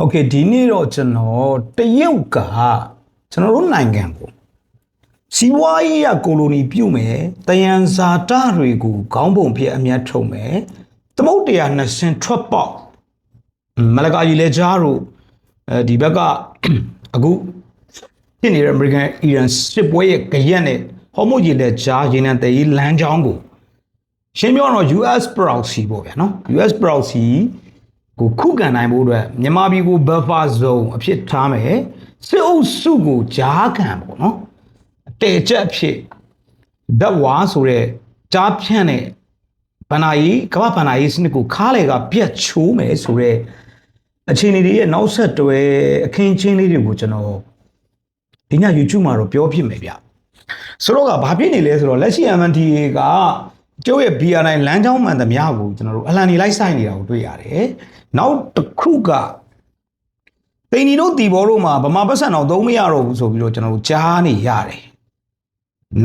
Okay ဒီနေ့တော့ကျွန်တော်တရုတ်ကကျွန်တော်တို့နိုင်ငံကိုစီးပွားရေးရကိုလိုနီပြုတ်မယ်တယံဇာတတွေကိုခေါင်းပုံဖြစ်အမြတ်ထုတ်မယ်သမုတ်တရားနှစ်ဆင်ထွက်ပေါက်မလကာကြီးလဲကြားတို့ဒီဘက်ကအခုဖြစ်နေတဲ့ American Iran စစ်ပွဲရဲ့ကြရက်နဲ့ဟော်မုတ်ကြီးလဲကြားရင်းနဲ့တည်လမ်းကြောင်းကိုရှင်းပြောတော့ US proxy ပေါ့ဗျာနော် US proxy ကိုခုခံနိုင်ဖို့အတွက်မြန်မာပြည်ကို buffer zone အဖြစ်ထားမယ်စစ်အုပ်စုကိုကြားခံပေါ့နော်အတဲချက်ဖြစ်ဓာတ်ဝါဆိုတဲ့ကြားဖြန့်တဲ့ဗန္နာကြီးကမ္ဘာဗန္နာကြီးစနစ်ကိုခါးလေကပြတ်ချိုးမယ်ဆိုတဲ့အခြေအနေတွေရဲ့နောက်ဆက်တွဲအခင်းချင်းလေးတွေကိုကျွန်တော်ဒီည YouTube မှာတော့ပြောဖြစ်မယ်ဗျဆိုတော့ကဘာဖြစ်နေလဲဆိုတော့လက်ရှိ MNDAA ကကျုပ်ရဲ့ BRI လမ်းကြောင်းမှန်သမျှကိုကျွန်တော်တို့အလံနေလိုက်ဆိုင်နေတာကိုတွေ့ရတယ်နောက်တစ်ခုကတိန်နီတို့တီဘောတို့မှာဗမာပတ်စံတော်သုံးမရတော့ဘူးဆိုပြီးတော့ကျွန်တော်တို့ကြားနေရတယ်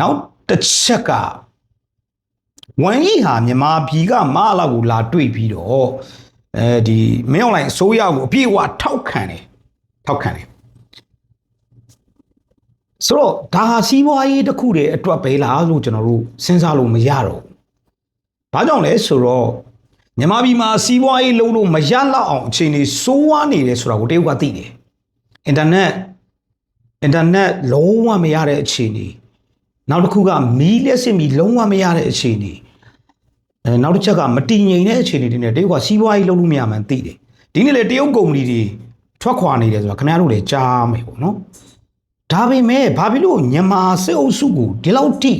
နောက်တစ်ချက်ကဝန်ကြီးဟာမြန်မာပြည်ကမအလောက်ကိုလာတွေ့ပြီးတော့ဒီမင်းအောင်လှိုင်အစိုးရကိုအပြည့်အဝထောက်ခံတယ်ဆိုတော့ဒါဟာစီးပွားရေးတစ်ခုတည်းအတွက်ပဲလားလို့ကျွန်တော်တို့စဉ်းစားလို့မရတော့ဘူး။ဘာကြောင့်လဲဆိုတော့မြန်မာပြည်မှာစီးပွားရေးလုံးလို့မရလောက်အောင်အခြေအနေစိုးဝါးနေတယ်ဆိုတာကိုတရုတ်ကသိတယ်။အင်တာနက်လုံးဝမရတဲ့အခြေအနေနောက်တစ်ခုကမီးလျှက်စစ်မီးလုံးဝမရတဲ့အခြေအနေနောက်တစ်ချက်ကမတည်ငြိမ်တဲ့အခြေအနေတွေနဲ့တရုတ်ကစီးပွားရေးလုံးလို့မရမှန်းသိတယ်။ဒီနေ့လေတရုတ်ကုမ္ပဏီတွေထွက်ခွာနေတယ်ဆိုတာခင်ဗျားတို့လည်းကြားမယ်ပေါ့နော်။ဒါပေမဲ့ဘာဖြစ်လို့မြန်မာစစ်အုပ်စုကိုဒီလောက်ထိ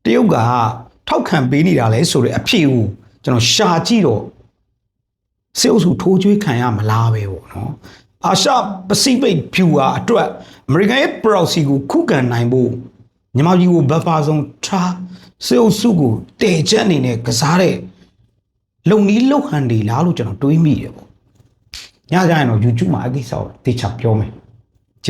တရုတ်ကထောက်ခံပေးနေတာလဲဆိုတဲ့အဖြစ်ကိုကျွန်တော်ရှာကြည့်တော့စစ်အုပ်စုထိုးကျွေးခံရမလားပဲပေါ့နော်အာရှပစိဖိတ်ဖြူဟာအတွက်အမေရိကန်ရဲ့ proxy ကိုခုခံနိုင်ဖို့မြန်မာပြည်ကို buffer zone ထားစစ်အုပ်စုကိုတည်ချက်အနေနဲ့ကစားတဲ့လုံနီးလုံဟန်တွေလားလို့ကျွန်တော်တွေးမိတယ်ပေါ့ညကြရင်တော့ YouTube မှာအကိစ္စကိုတေချာပြောမယ်